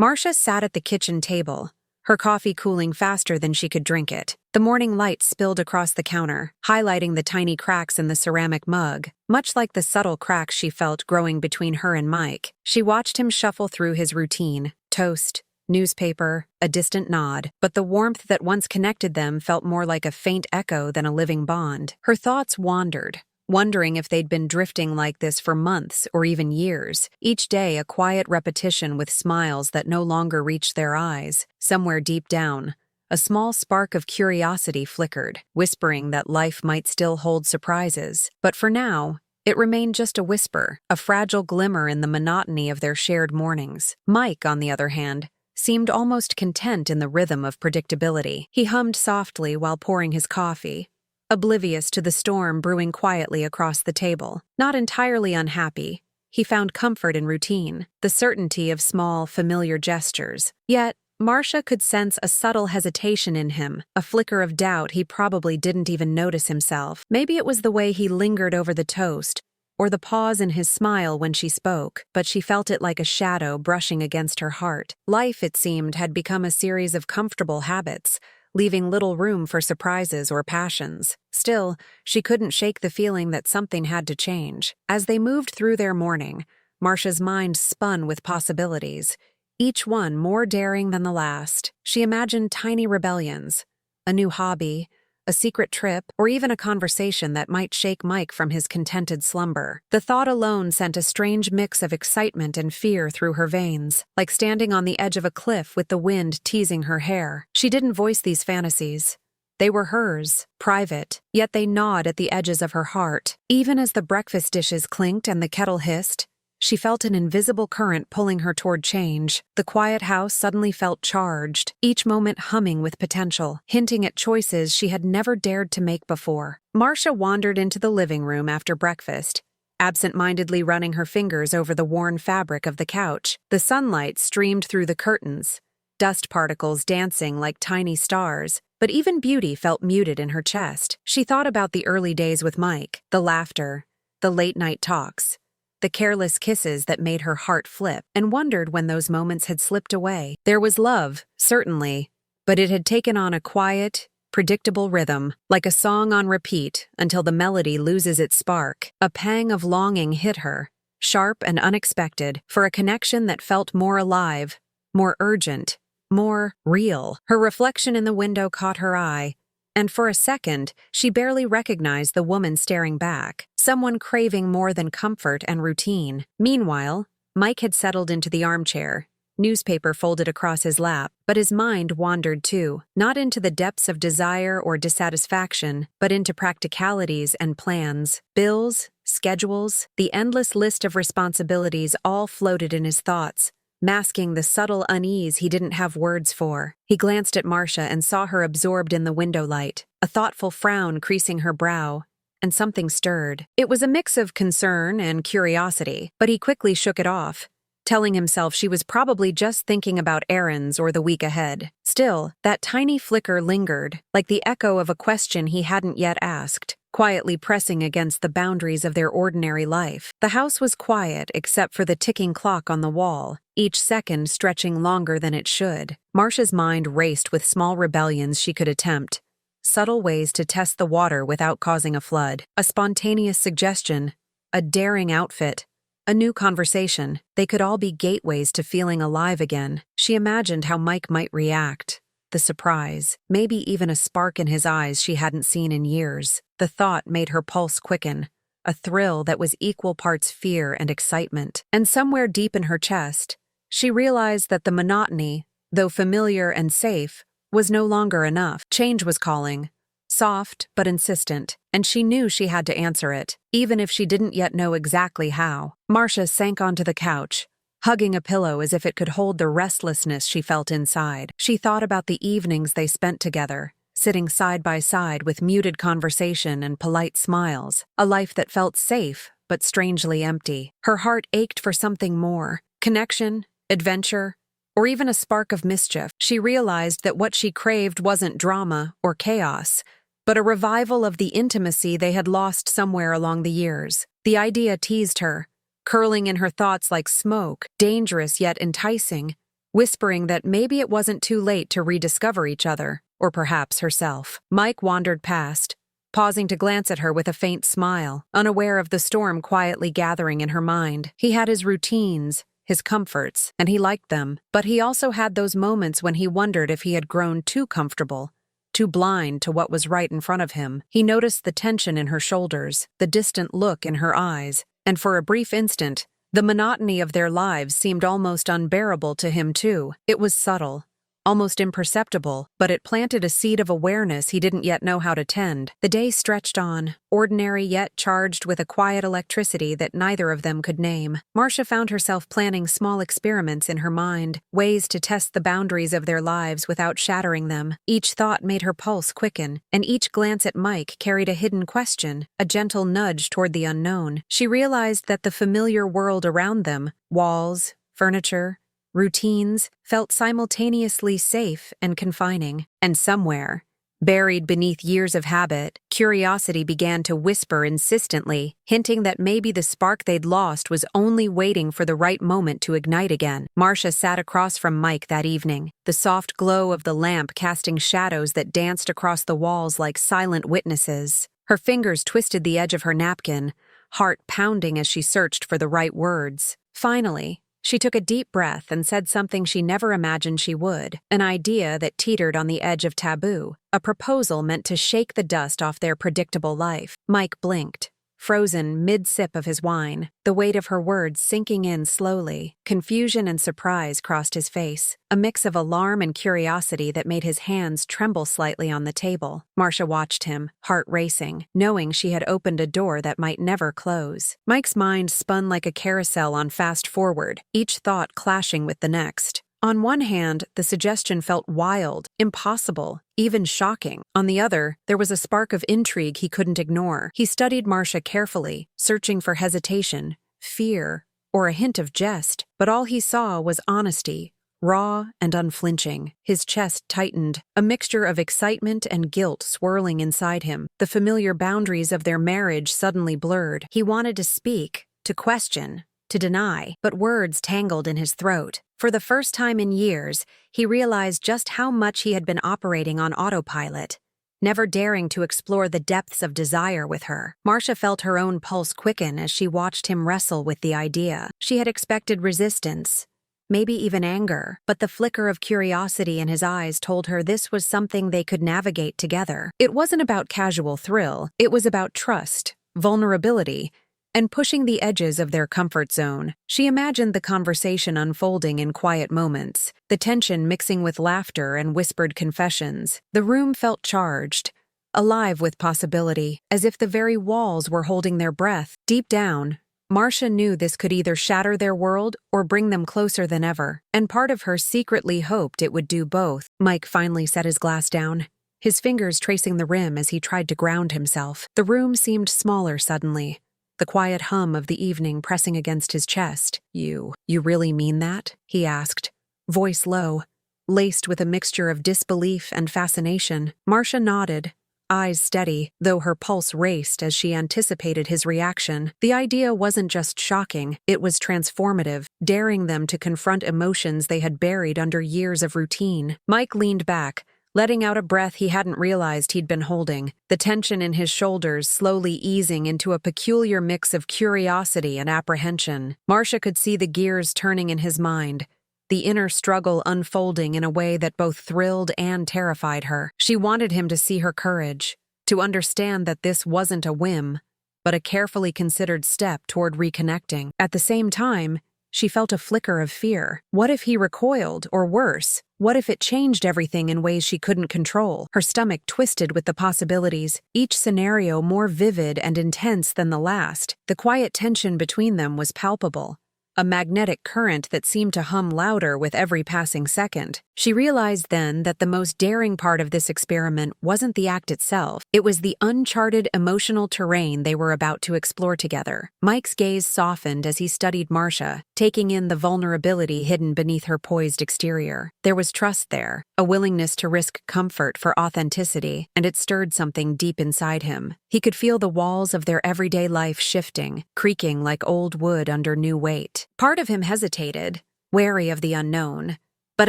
Marcia sat at the kitchen table, her coffee cooling faster than she could drink it. The morning light spilled across the counter, highlighting the tiny cracks in the ceramic mug, much like the subtle cracks she felt growing between her and Mike. She watched him shuffle through his routine: toast, newspaper, a distant nod, but the warmth that once connected them felt more like a faint echo than a living bond. Her thoughts wandered, wondering if they'd been drifting like this for months or even years, each day a quiet repetition with smiles that no longer reached their eyes. Somewhere deep down, a small spark of curiosity flickered, whispering that life might still hold surprises. But for now, it remained just a whisper, a fragile glimmer in the monotony of their shared mornings. Mike, on the other hand, seemed almost content in the rhythm of predictability. He hummed softly while pouring his coffee, oblivious to the storm brewing quietly across the table. Not entirely unhappy, he found comfort in routine, the certainty of small, familiar gestures. Yet, Marcia could sense a subtle hesitation in him, a flicker of doubt he probably didn't even notice himself. Maybe it was the way he lingered over the toast, or the pause in his smile when she spoke, but she felt it like a shadow brushing against her heart. Life, it seemed, had become a series of comfortable habits, leaving little room for surprises or passions. Still, she couldn't shake the feeling that something had to change. As they moved through their morning, Marcia's mind spun with possibilities, each one more daring than the last. She imagined tiny rebellions, a new hobby, a secret trip, or even a conversation that might shake Mike from his contented slumber. The thought alone sent a strange mix of excitement and fear through her veins, like standing on the edge of a cliff with the wind teasing her hair. She didn't voice these fantasies. They were hers, private, yet they gnawed at the edges of her heart. Even as the breakfast dishes clinked and the kettle hissed, she felt an invisible current pulling her toward change. The quiet house suddenly felt charged, each moment humming with potential, hinting at choices she had never dared to make before. Marcia wandered into the living room after breakfast, absent-mindedly running her fingers over the worn fabric of the couch. The sunlight streamed through the curtains, dust particles dancing like tiny stars, but even beauty felt muted in her chest. She thought about the early days with Mike, the laughter, the late-night talks, the careless kisses that made her heart flip, and wondered when those moments had slipped away. There was love, certainly, but it had taken on a quiet, predictable rhythm, like a song on repeat until the melody loses its spark. A pang of longing hit her, sharp and unexpected, for a connection that felt more alive, more urgent, more real. Her reflection in the window caught her eye, and for a second, she barely recognized the woman staring back, someone craving more than comfort and routine. Meanwhile, Mike had settled into the armchair, newspaper folded across his lap, but his mind wandered too, not into the depths of desire or dissatisfaction, but into practicalities and plans. Bills, schedules, the endless list of responsibilities all floated in his thoughts, masking the subtle unease he didn't have words for. He glanced at Marcia and saw her absorbed in the window light, a thoughtful frown creasing her brow, and something stirred. It was a mix of concern and curiosity, but he quickly shook it off, telling himself she was probably just thinking about errands or the week ahead. Still, that tiny flicker lingered, like the echo of a question he hadn't yet asked, quietly pressing against the boundaries of their ordinary life. The house was quiet except for the ticking clock on the wall, each second stretching longer than it should. Marcia's mind raced with small rebellions she could attempt, subtle ways to test the water without causing a flood, a spontaneous suggestion, a daring outfit, a new conversation. They could all be gateways to feeling alive again. She imagined how Mike might react, the surprise, maybe even a spark in his eyes she hadn't seen in years. The thought made her pulse quicken, a thrill that was equal parts fear and excitement. And somewhere deep in her chest, she realized that the monotony, though familiar and safe, was no longer enough. Change was calling, soft but insistent, and she knew she had to answer it, even if she didn't yet know exactly how. Marcia sank onto the couch, hugging a pillow as if it could hold the restlessness she felt inside. She thought about the evenings they spent together, sitting side by side with muted conversation and polite smiles, a life that felt safe but strangely empty. Her heart ached for something more, connection, adventure, or even a spark of mischief. She realized that what she craved wasn't drama or chaos, but a revival of the intimacy they had lost somewhere along the years. The idea teased her, curling in her thoughts like smoke, dangerous yet enticing, whispering that maybe it wasn't too late to rediscover each other, or perhaps herself. Mike wandered past, pausing to glance at her with a faint smile, unaware of the storm quietly gathering in her mind. He had his routines, his comforts, and he liked them, but he also had those moments when he wondered if he had grown too comfortable, too blind to what was right in front of him. He noticed the tension in her shoulders, the distant look in her eyes, and for a brief instant, the monotony of their lives seemed almost unbearable to him too. It was subtle, almost imperceptible, but it planted a seed of awareness he didn't yet know how to tend. The day stretched on, ordinary yet charged with a quiet electricity that neither of them could name. Marcia found herself planning small experiments in her mind, ways to test the boundaries of their lives without shattering them. Each thought made her pulse quicken, and each glance at Mike carried a hidden question, a gentle nudge toward the unknown. She realized that the familiar world around them, walls, furniture, routines, felt simultaneously safe and confining. And somewhere, buried beneath years of habit, curiosity began to whisper insistently, hinting that maybe the spark they'd lost was only waiting for the right moment to ignite again. Marcia sat across from Mike that evening, the soft glow of the lamp casting shadows that danced across the walls like silent witnesses. Her fingers twisted the edge of her napkin, heart pounding as she searched for the right words. Finally, she took a deep breath and said something she never imagined she would, an idea that teetered on the edge of taboo, a proposal meant to shake the dust off their predictable life. Mike blinked, frozen mid-sip of his wine, the weight of her words sinking in slowly. Confusion and surprise crossed his face, a mix of alarm and curiosity that made his hands tremble slightly on the table. Marcia watched him, heart racing, knowing she had opened a door that might never close. Mike's mind spun like a carousel on fast forward, each thought clashing with the next. On one hand, the suggestion felt wild, impossible, even shocking. On the other, there was a spark of intrigue he couldn't ignore. He studied Marcia carefully, searching for hesitation, fear, or a hint of jest, but all he saw was honesty, raw and unflinching. His chest tightened, a mixture of excitement and guilt swirling inside him. The familiar boundaries of their marriage suddenly blurred. He wanted to speak, to question, to deny, but words tangled in his throat. For the first time in years, he realized just how much he had been operating on autopilot, never daring to explore the depths of desire with her. Marcia felt her own pulse quicken as she watched him wrestle with the idea. She had expected resistance, maybe even anger, but the flicker of curiosity in his eyes told her this was something they could navigate together. It wasn't about casual thrill, it was about trust, vulnerability, and pushing the edges of their comfort zone. She imagined the conversation unfolding in quiet moments, the tension mixing with laughter and whispered confessions. The room felt charged, alive with possibility, as if the very walls were holding their breath. Deep down, Marcia knew this could either shatter their world or bring them closer than ever, and part of her secretly hoped it would do both. Mike finally set his glass down, his fingers tracing the rim as he tried to ground himself. The room seemed smaller suddenly, the quiet hum of the evening pressing against his chest. You really mean that?" he asked, voice low, laced with a mixture of disbelief and fascination. Marcia nodded, eyes steady, though her pulse raced as she anticipated his reaction. The idea wasn't just shocking, it was transformative, daring them to confront emotions they had buried under years of routine. Mike leaned back, letting out a breath he hadn't realized he'd been holding, the tension in his shoulders slowly easing into a peculiar mix of curiosity and apprehension. Marcia could see the gears turning in his mind, the inner struggle unfolding in a way that both thrilled and terrified her. She wanted him to see her courage, to understand that this wasn't a whim, but a carefully considered step toward reconnecting. At the same time, she felt a flicker of fear. What if he recoiled, or worse, what if it changed everything in ways she couldn't control? Her stomach twisted with the possibilities, each scenario more vivid and intense than the last. The quiet tension between them was palpable, a magnetic current that seemed to hum louder with every passing second. She realized then that the most daring part of this experiment wasn't the act itself, it was the uncharted emotional terrain they were about to explore together. Mike's gaze softened as he studied Marcia, taking in the vulnerability hidden beneath her poised exterior. There was trust there, a willingness to risk comfort for authenticity, and it stirred something deep inside him. He could feel the walls of their everyday life shifting, creaking like old wood under new weight. Part of him hesitated, wary of the unknown, But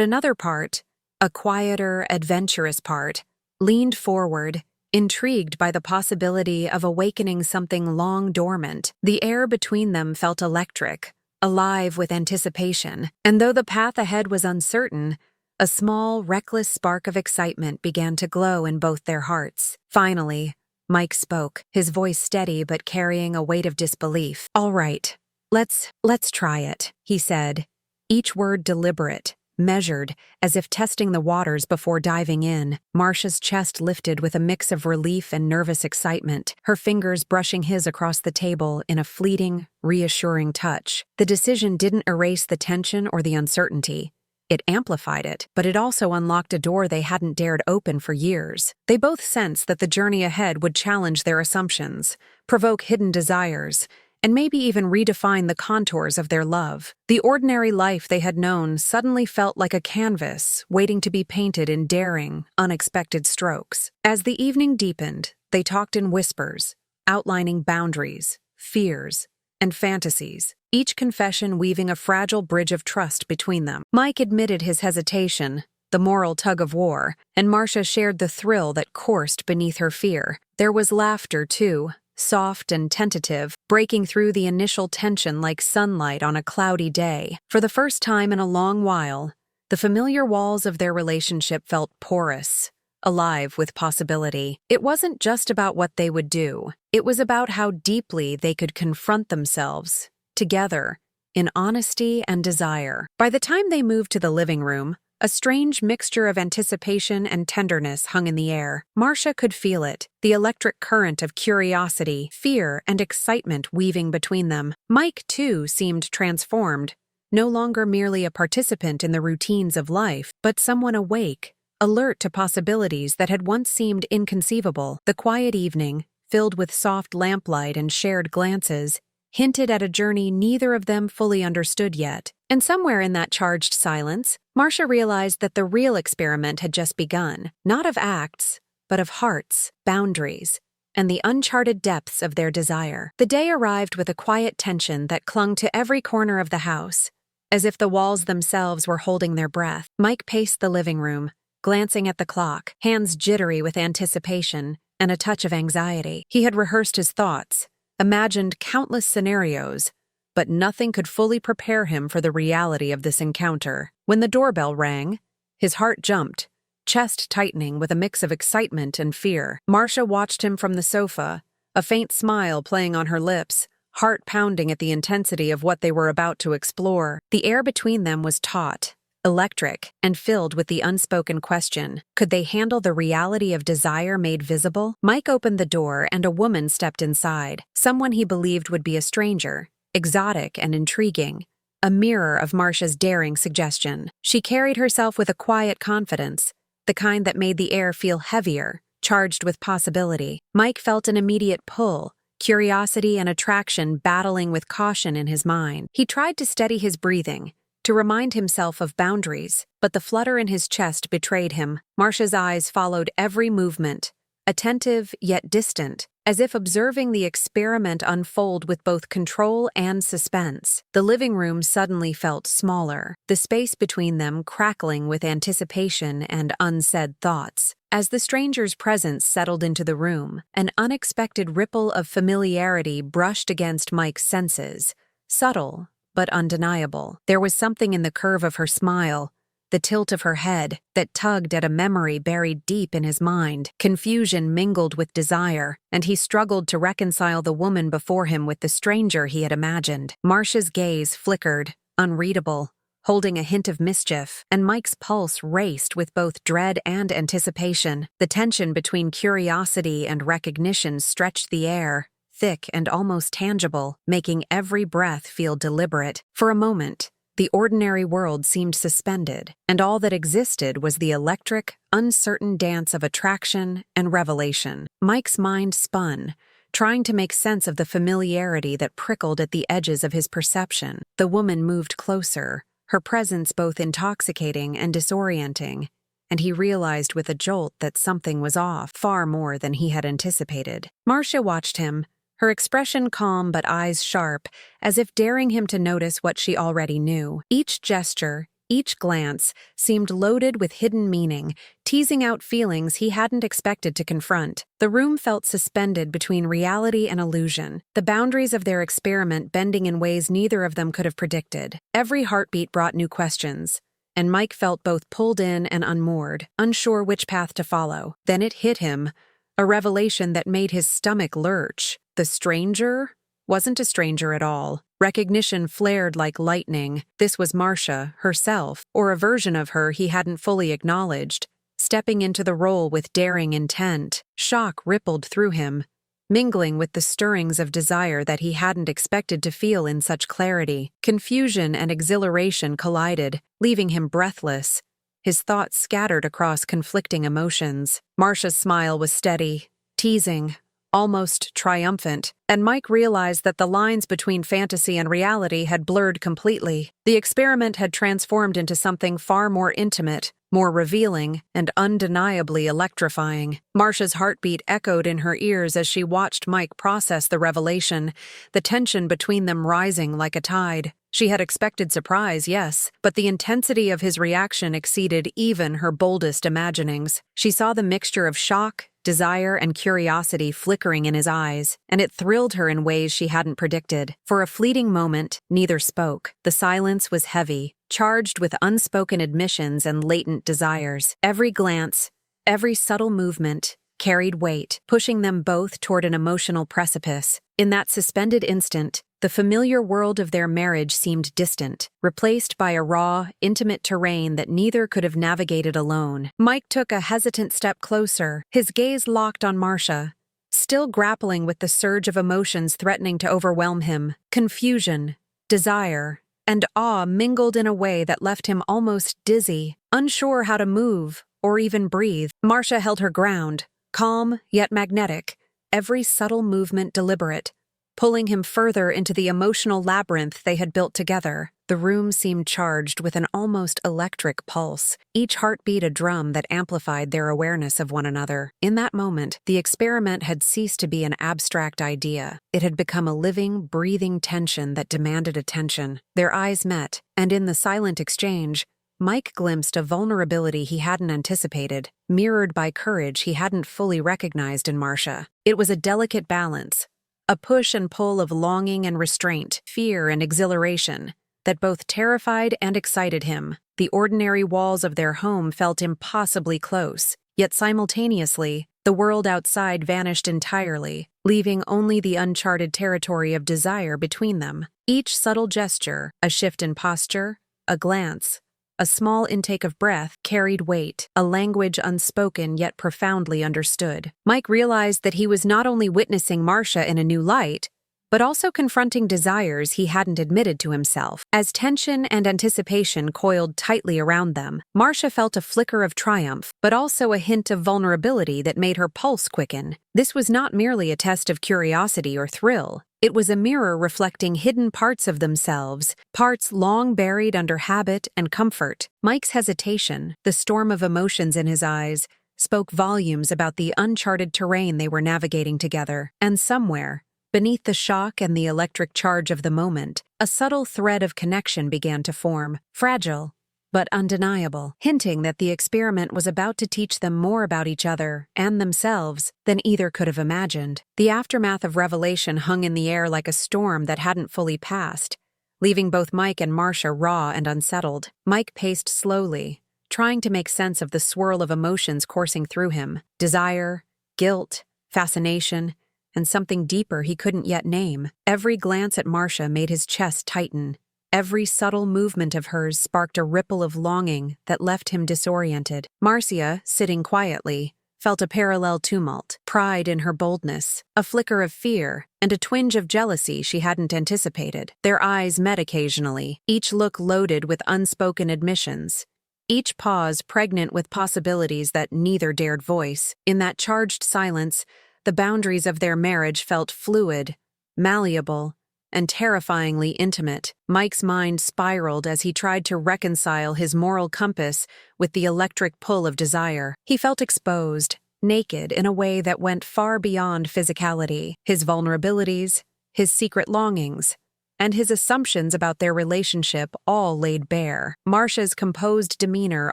another part, a quieter, adventurous part, leaned forward, intrigued by the possibility of awakening something long dormant. The air between them felt electric, alive with anticipation, and though the path ahead was uncertain, a small, reckless spark of excitement began to glow in both their hearts. Finally, Mike spoke, his voice steady but carrying a weight of disbelief. "All right, let's try it," he said, each word deliberate, measured, as if testing the waters before diving in. Marcia's chest lifted with a mix of relief and nervous excitement, her fingers brushing his across the table in a fleeting, reassuring touch. The decision didn't erase the tension or the uncertainty. It amplified it, but it also unlocked a door they hadn't dared open for years. They both sensed that the journey ahead would challenge their assumptions, provoke hidden desires, and maybe even redefine the contours of their love. The ordinary life they had known suddenly felt like a canvas waiting to be painted in daring, unexpected strokes. As the evening deepened, they talked in whispers, outlining boundaries, fears, and fantasies, each confession weaving a fragile bridge of trust between them. Mike admitted his hesitation, the moral tug-of-war, and Marcia shared the thrill that coursed beneath her fear. There was laughter, too, soft and tentative, breaking through the initial tension like sunlight on a cloudy day. For the first time in a long while, the familiar walls of their relationship felt porous, alive with possibility. It wasn't just about what they would do. It was about how deeply they could confront themselves, together, in honesty and desire. By the time they moved to the living room, a strange mixture of anticipation and tenderness hung in the air. Marcia could feel it, the electric current of curiosity, fear, and excitement weaving between them. Mike, too, seemed transformed, no longer merely a participant in the routines of life, but someone awake, alert to possibilities that had once seemed inconceivable. The quiet evening, filled with soft lamplight and shared glances, hinted at a journey neither of them fully understood yet. And somewhere in that charged silence, Marcia realized that the real experiment had just begun, not of acts, but of hearts, boundaries, and the uncharted depths of their desire. The day arrived with a quiet tension that clung to every corner of the house, as if the walls themselves were holding their breath. Mike paced the living room, glancing at the clock, hands jittery with anticipation and a touch of anxiety. He had rehearsed his thoughts, imagined countless scenarios, but nothing could fully prepare him for the reality of this encounter. When the doorbell rang, his heart jumped, chest tightening with a mix of excitement and fear. Marcia watched him from the sofa, a faint smile playing on her lips, heart pounding at the intensity of what they were about to explore. The air between them was taut, electric, and filled with the unspoken question, could they handle the reality of desire made visible? Mike opened the door and a woman stepped inside, someone he believed would be a stranger, exotic and intriguing, a mirror of Marcia's daring suggestion. She carried herself with a quiet confidence, the kind that made the air feel heavier, charged with possibility. Mike felt an immediate pull, curiosity and attraction battling with caution in his mind. He tried to steady his breathing, to remind himself of boundaries, but the flutter in his chest betrayed him. Marcia's eyes followed every movement, attentive yet distant, as if observing the experiment unfold with both control and suspense. The living room suddenly felt smaller, the space between them crackling with anticipation and unsaid thoughts. As the stranger's presence settled into the room, an unexpected ripple of familiarity brushed against Mike's senses, subtle but undeniable. There was something in the curve of her smile, the tilt of her head, that tugged at a memory buried deep in his mind. Confusion mingled with desire, and he struggled to reconcile the woman before him with the stranger he had imagined. Marcia's gaze flickered, unreadable, holding a hint of mischief, and Mike's pulse raced with both dread and anticipation. The tension between curiosity and recognition stretched the air, thick and almost tangible, making every breath feel deliberate. For a moment, the ordinary world seemed suspended, and all that existed was the electric, uncertain dance of attraction and revelation. Mike's mind spun, trying to make sense of the familiarity that prickled at the edges of his perception. The woman moved closer, her presence both intoxicating and disorienting, and he realized with a jolt that something was off, far more than he had anticipated. Marcia watched him, her expression calm but eyes sharp, as if daring him to notice what she already knew. Each gesture, Each glance seemed loaded with hidden meaning, teasing out feelings he hadn't expected to confront. The room felt suspended between reality and illusion, the boundaries of their experiment bending in ways neither of them could have predicted. Every heartbeat brought new questions, and Mike felt both pulled in and unmoored, unsure which path to follow. Then it hit him, a revelation that made his stomach lurch. The stranger wasn't a stranger at all. Recognition flared like lightning. This was Marcia, herself, or a version of her he hadn't fully acknowledged, stepping into the role with daring intent. Shock rippled through him, mingling with the stirrings of desire that he hadn't expected to feel in such clarity. Confusion and exhilaration collided, leaving him breathless, his thoughts scattered across conflicting emotions. Marcia's smile was steady, teasing, almost triumphant, and Mike realized that the lines between fantasy and reality had blurred completely. The experiment had transformed into something far more intimate, more revealing, and undeniably electrifying. Marcia's heartbeat echoed in her ears as she watched Mike process the revelation, the tension between them rising like a tide. She had expected surprise, yes, but the intensity of his reaction exceeded even her boldest imaginings. She saw the mixture of shock, desire, and curiosity flickering in his eyes, and it thrilled her in ways she hadn't predicted. For a fleeting moment, neither spoke. The silence was heavy, charged with unspoken admissions and latent desires. Every glance, every subtle movement, carried weight, pushing them both toward an emotional precipice. In that suspended instant, the familiar world of their marriage seemed distant, replaced by a raw, intimate terrain that neither could have navigated alone. Mike took a hesitant step closer, his gaze locked on Marcia, still grappling with the surge of emotions threatening to overwhelm him. Confusion, desire, and awe mingled in a way that left him almost dizzy, unsure how to move or even breathe. Marcia held her ground, calm yet magnetic, every subtle movement deliberate, pulling him further into the emotional labyrinth they had built together. The room seemed charged with an almost electric pulse, each heartbeat a drum that amplified their awareness of one another. In that moment, the experiment had ceased to be an abstract idea. It had become a living, breathing tension that demanded attention. Their eyes met, and in the silent exchange, Mike glimpsed a vulnerability he hadn't anticipated, mirrored by courage he hadn't fully recognized in Marcia. It was a delicate balance, a push and pull of longing and restraint, fear and exhilaration, that both terrified and excited him. The ordinary walls of their home felt impossibly close, yet simultaneously, the world outside vanished entirely, leaving only the uncharted territory of desire between them. Each subtle gesture, a shift in posture, a glance, a small intake of breath, carried weight, a language unspoken yet profoundly understood. Mike realized that he was not only witnessing Marcia in a new light, but also confronting desires he hadn't admitted to himself. As tension and anticipation coiled tightly around them, Marcia felt a flicker of triumph, but also a hint of vulnerability that made her pulse quicken. This was not merely a test of curiosity or thrill. It was a mirror reflecting hidden parts of themselves, parts long buried under habit and comfort. Mike's hesitation, the storm of emotions in his eyes, spoke volumes about the uncharted terrain they were navigating together. And somewhere, beneath the shock and the electric charge of the moment, a subtle thread of connection began to form, fragile, but undeniable, hinting that the experiment was about to teach them more about each other and themselves than either could have imagined. The aftermath of revelation hung in the air like a storm that hadn't fully passed, leaving both Mike and Marcia raw and unsettled. Mike paced slowly, trying to make sense of the swirl of emotions coursing through him: desire, guilt, fascination, and something deeper he couldn't yet name. Every glance at Marcia made his chest tighten. Every subtle movement of hers sparked a ripple of longing that left him disoriented. Marcia, sitting quietly, felt a parallel tumult, pride in her boldness, a flicker of fear, and a twinge of jealousy she hadn't anticipated. Their eyes met occasionally, each look loaded with unspoken admissions, each pause pregnant with possibilities that neither dared voice. In that charged silence, the boundaries of their marriage felt fluid, malleable, and terrifyingly intimate. Mike's mind spiraled as he tried to reconcile his moral compass with the electric pull of desire. He felt exposed, naked in a way that went far beyond physicality. His vulnerabilities, his secret longings, and his assumptions about their relationship all laid bare. Marcia's composed demeanor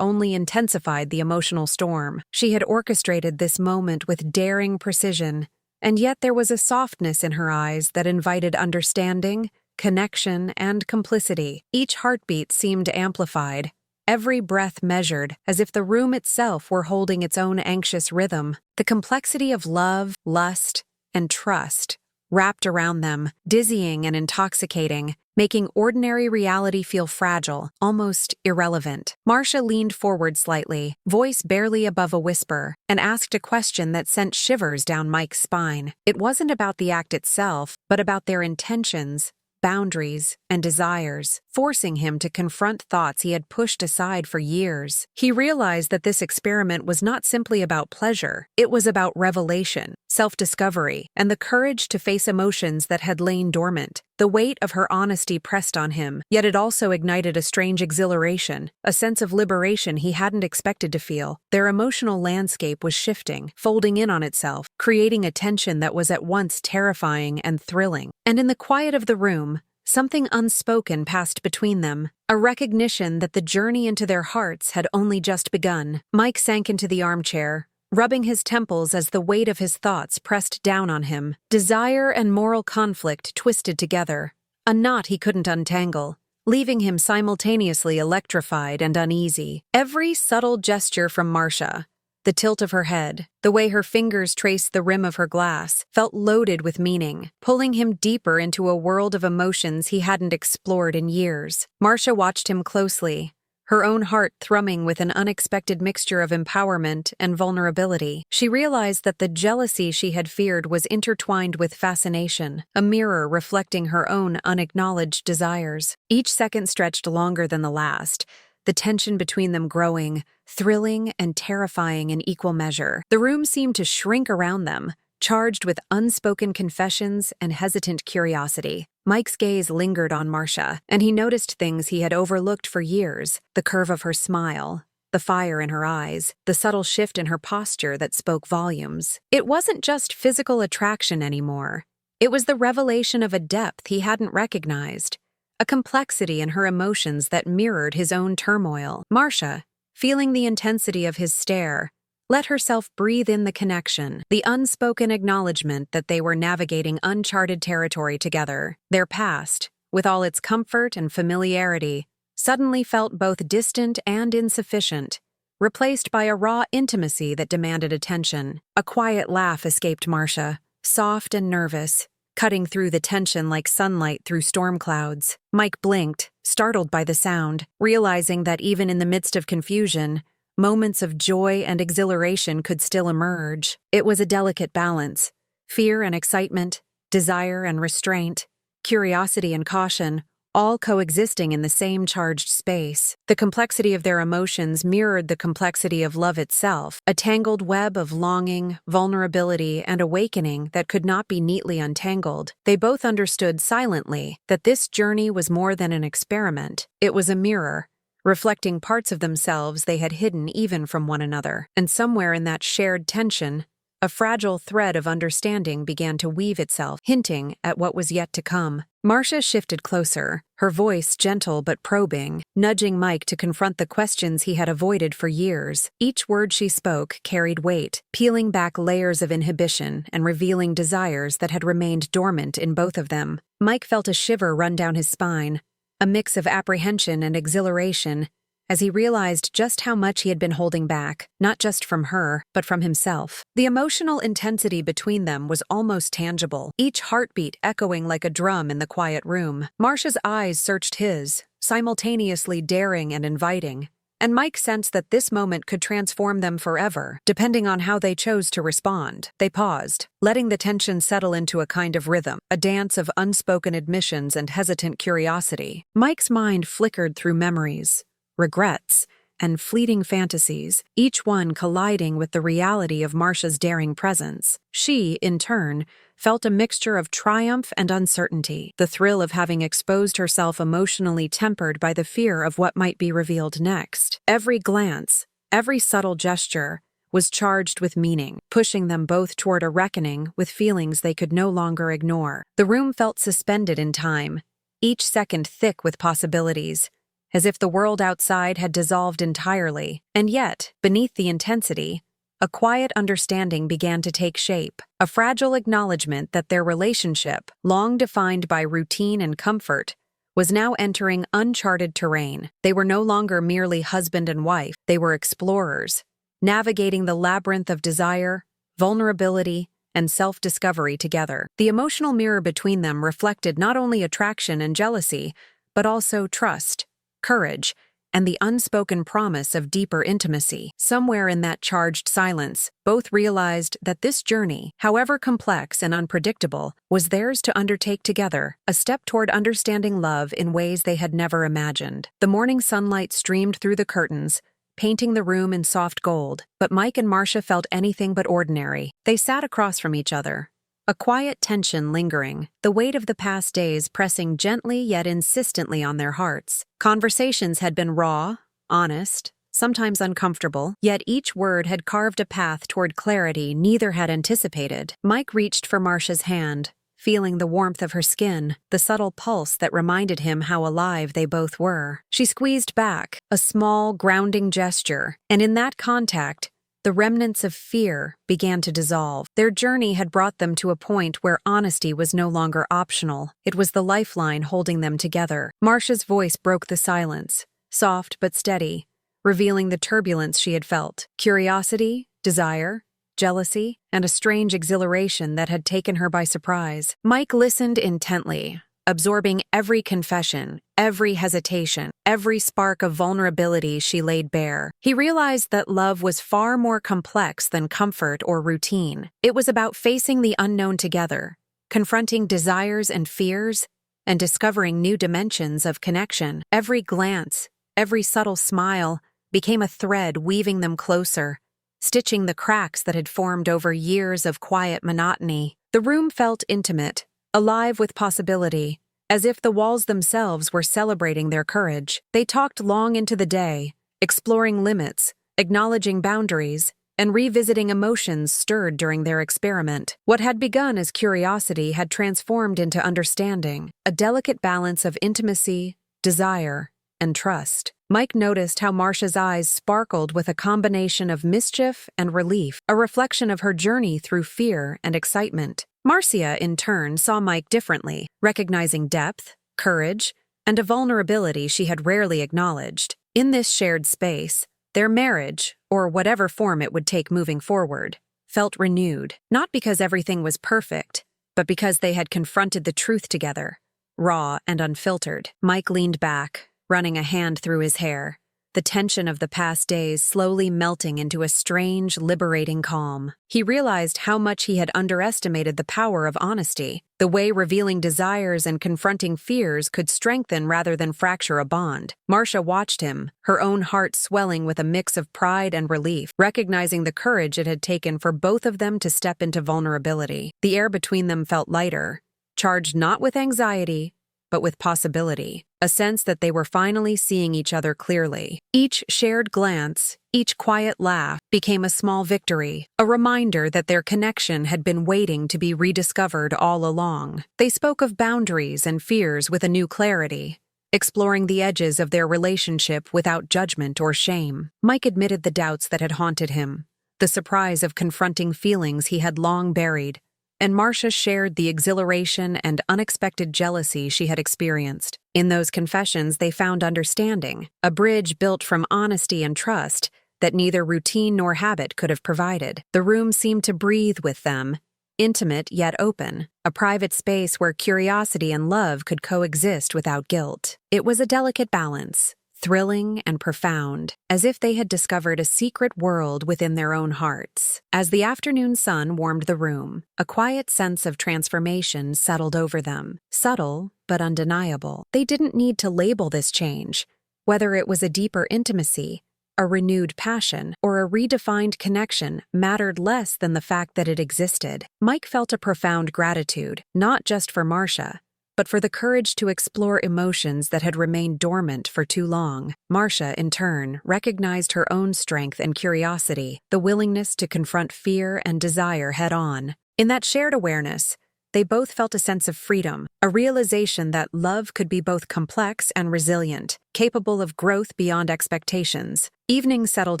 only intensified the emotional storm. She had orchestrated this moment with daring precision, and yet there was a softness in her eyes that invited understanding, connection, and complicity. Each heartbeat seemed amplified, every breath measured, as if the room itself were holding its own anxious rhythm. The complexity of love, lust, and trust wrapped around them, dizzying and intoxicating, making ordinary reality feel fragile, almost irrelevant. Marcia leaned forward slightly, voice barely above a whisper, and asked a question that sent shivers down Mike's spine. It wasn't about the act itself, but about their intentions, boundaries, and desires, forcing him to confront thoughts he had pushed aside for years. He realized that this experiment was not simply about pleasure, it was about revelation, self-discovery, and the courage to face emotions that had lain dormant. The weight of her honesty pressed on him, yet it also ignited a strange exhilaration, a sense of liberation he hadn't expected to feel. Their emotional landscape was shifting, folding in on itself, creating a tension that was at once terrifying and thrilling. And in the quiet of the room, something unspoken passed between them, a recognition that the journey into their hearts had only just begun. Mike sank into the armchair, rubbing his temples as the weight of his thoughts pressed down on him. Desire and moral conflict twisted together, a knot he couldn't untangle, leaving him simultaneously electrified and uneasy. Every subtle gesture from Marcia, the tilt of her head, the way her fingers traced the rim of her glass, felt loaded with meaning, pulling him deeper into a world of emotions he hadn't explored in years. Marcia watched him closely, her own heart thrumming with an unexpected mixture of empowerment and vulnerability. She realized that the jealousy she had feared was intertwined with fascination, a mirror reflecting her own unacknowledged desires. Each second stretched longer than the last, the tension between them growing, thrilling and terrifying in equal measure. The room seemed to shrink around them, charged with unspoken confessions and hesitant curiosity. Mike's gaze lingered on Marcia, and he noticed things he had overlooked for years: the curve of her smile, the fire in her eyes, the subtle shift in her posture that spoke volumes. It wasn't just physical attraction anymore. It was the revelation of a depth he hadn't recognized, a complexity in her emotions that mirrored his own turmoil. Marcia, feeling the intensity of his stare, let herself breathe in the connection, the unspoken acknowledgement that they were navigating uncharted territory together. Their past, with all its comfort and familiarity, suddenly felt both distant and insufficient, replaced by a raw intimacy that demanded attention. A quiet laugh escaped Marcia, soft and nervous, cutting through the tension like sunlight through storm clouds. Mike blinked, startled by the sound, realizing that even in the midst of confusion, moments of joy and exhilaration could still emerge. It was a delicate balance: fear and excitement, desire and restraint, curiosity and caution, all coexisting in the same charged space. The complexity of their emotions mirrored the complexity of love itself, a tangled web of longing, vulnerability, and awakening that could not be neatly untangled. They both understood silently that this journey was more than an experiment. It was a mirror, reflecting parts of themselves they had hidden even from one another. And somewhere in that shared tension, a fragile thread of understanding began to weave itself, hinting at what was yet to come. Marcia shifted closer, her voice gentle but probing, nudging Mike to confront the questions he had avoided for years. Each word she spoke carried weight, peeling back layers of inhibition and revealing desires that had remained dormant in both of them. Mike felt a shiver run down his spine, a mix of apprehension and exhilaration, as he realized just how much he had been holding back, not just from her, but from himself. The emotional intensity between them was almost tangible, each heartbeat echoing like a drum in the quiet room. Marcia's eyes searched his, simultaneously daring and inviting, and Mike sensed that this moment could transform them forever, depending on how they chose to respond. They paused, letting the tension settle into a kind of rhythm, a dance of unspoken admissions and hesitant curiosity. Mike's mind flickered through memories, regrets, and fleeting fantasies, each one colliding with the reality of Marcia's daring presence. She, in turn, felt a mixture of triumph and uncertainty, the thrill of having exposed herself emotionally tempered by the fear of what might be revealed next. Every glance, every subtle gesture, was charged with meaning, pushing them both toward a reckoning with feelings they could no longer ignore. The room felt suspended in time, each second thick with possibilities, as if the world outside had dissolved entirely. And yet, beneath the intensity, a quiet understanding began to take shape, a fragile acknowledgement that their relationship, long defined by routine and comfort, was now entering uncharted terrain. They were no longer merely husband and wife, they were explorers, navigating the labyrinth of desire, vulnerability, and self-discovery together. The emotional mirror between them reflected not only attraction and jealousy, but also trust, courage, and the unspoken promise of deeper intimacy. Somewhere in that charged silence, both realized that this journey, however complex and unpredictable, was theirs to undertake together, a step toward understanding love in ways they had never imagined. The morning sunlight streamed through the curtains, painting the room in soft gold, but Mike and Marcia felt anything but ordinary. They sat across from each other, a quiet tension lingering, the weight of the past days pressing gently yet insistently on their hearts. Conversations had been raw, honest, sometimes uncomfortable, yet each word had carved a path toward clarity neither had anticipated. Mike reached for Marcia's hand, feeling the warmth of her skin, the subtle pulse that reminded him how alive they both were. She squeezed back, a small, grounding gesture, and in that contact, the remnants of fear began to dissolve. Their journey had brought them to a point where honesty was no longer optional. It was the lifeline holding them together. Marcia's voice broke the silence, soft but steady, revealing the turbulence she had felt. Curiosity, desire, jealousy, and a strange exhilaration that had taken her by surprise. Mike listened intently, absorbing every confession, every hesitation, every spark of vulnerability she laid bare. He realized that love was far more complex than comfort or routine. It was about facing the unknown together, confronting desires and fears, and discovering new dimensions of connection. Every glance, every subtle smile became a thread weaving them closer, stitching the cracks that had formed over years of quiet monotony. The room felt intimate, alive with possibility, as if the walls themselves were celebrating their courage. They talked long into the day, exploring limits, acknowledging boundaries, and revisiting emotions stirred during their experiment. What had begun as curiosity had transformed into understanding, a delicate balance of intimacy, desire, and trust. Mike noticed how Marcia's eyes sparkled with a combination of mischief and relief, a reflection of her journey through fear and excitement. Marcia, in turn, saw Mike differently, recognizing depth, courage, and a vulnerability she had rarely acknowledged. In this shared space, their marriage, or whatever form it would take moving forward, felt renewed, not because everything was perfect, but because they had confronted the truth together, raw and unfiltered. Mike leaned back, running a hand through his hair, the tension of the past days slowly melting into a strange, liberating calm. He realized how much he had underestimated the power of honesty, the way revealing desires and confronting fears could strengthen rather than fracture a bond. Marcia watched him, her own heart swelling with a mix of pride and relief, recognizing the courage it had taken for both of them to step into vulnerability. The air between them felt lighter, charged not with anxiety, but with possibility, a sense that they were finally seeing each other clearly. Each shared glance, each quiet laugh, became a small victory, a reminder that their connection had been waiting to be rediscovered all along. They spoke of boundaries and fears with a new clarity, exploring the edges of their relationship without judgment or shame. Mike admitted the doubts that had haunted him, the surprise of confronting feelings he had long buried, and Marcia shared the exhilaration and unexpected jealousy she had experienced. In those confessions, they found understanding, a bridge built from honesty and trust that neither routine nor habit could have provided. The room seemed to breathe with them, intimate yet open, a private space where curiosity and love could coexist without guilt. It was a delicate balance, thrilling and profound, as if they had discovered a secret world within their own hearts. As the afternoon sun warmed the room, a quiet sense of transformation settled over them, subtle but undeniable. They didn't need to label this change, whether it was a deeper intimacy, a renewed passion, or a redefined connection mattered less than the fact that it existed. Mike felt a profound gratitude, not just for Marcia, but for the courage to explore emotions that had remained dormant for too long. Marcia, in turn, recognized her own strength and curiosity, the willingness to confront fear and desire head-on. In that shared awareness, they both felt a sense of freedom, a realization that love could be both complex and resilient, capable of growth beyond expectations. Evening settled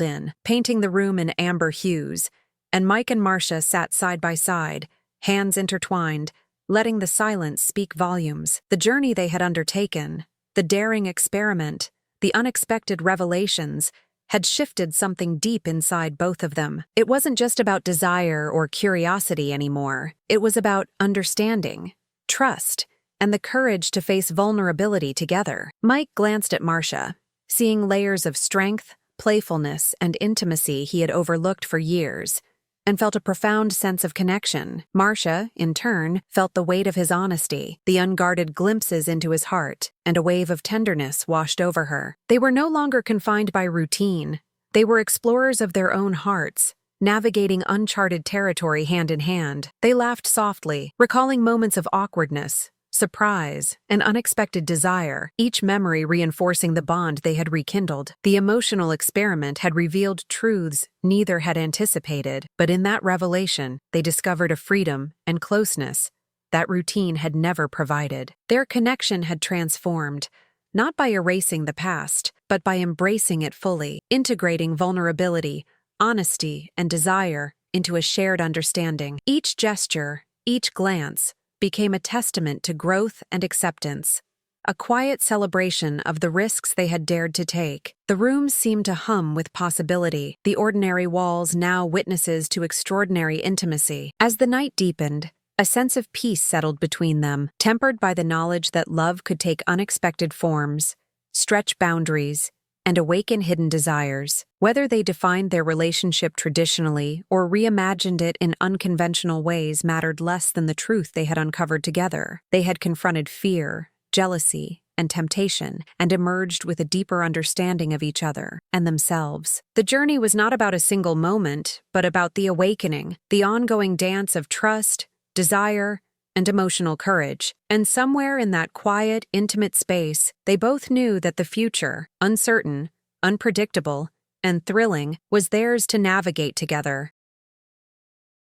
in, painting the room in amber hues, and Mike and Marcia sat side by side, hands intertwined, letting the silence speak volumes. The journey they had undertaken, the daring experiment, the unexpected revelations, had shifted something deep inside both of them. It wasn't just about desire or curiosity anymore. It was about understanding, trust, and the courage to face vulnerability together. Mike glanced at Marcia, seeing layers of strength, playfulness, and intimacy he had overlooked for years, and felt a profound sense of connection. Marcia, in turn, felt the weight of his honesty, the unguarded glimpses into his heart, and a wave of tenderness washed over her. They were no longer confined by routine. They were explorers of their own hearts, navigating uncharted territory hand in hand. They laughed softly, recalling moments of awkwardness, surprise, and unexpected desire, each memory reinforcing the bond they had rekindled. The emotional experiment had revealed truths neither had anticipated, but in that revelation, they discovered a freedom and closeness that routine had never provided. Their connection had transformed, not by erasing the past, but by embracing it fully, integrating vulnerability, honesty, and desire into a shared understanding. Each gesture, each glance, became a testament to growth and acceptance, a quiet celebration of the risks they had dared to take. The room seemed to hum with possibility, the ordinary walls now witnesses to extraordinary intimacy. As the night deepened, a sense of peace settled between them, tempered by the knowledge that love could take unexpected forms, stretch boundaries, and awaken hidden desires. Whether they defined their relationship traditionally or reimagined it in unconventional ways mattered less than the truth they had uncovered together. They had confronted fear, jealousy, and temptation, and emerged with a deeper understanding of each other and themselves. The journey was not about a single moment, but about the awakening, the ongoing dance of trust, desire, and emotional courage. And somewhere in that quiet, intimate space, they both knew that the future, uncertain, unpredictable, and thrilling, was theirs to navigate together.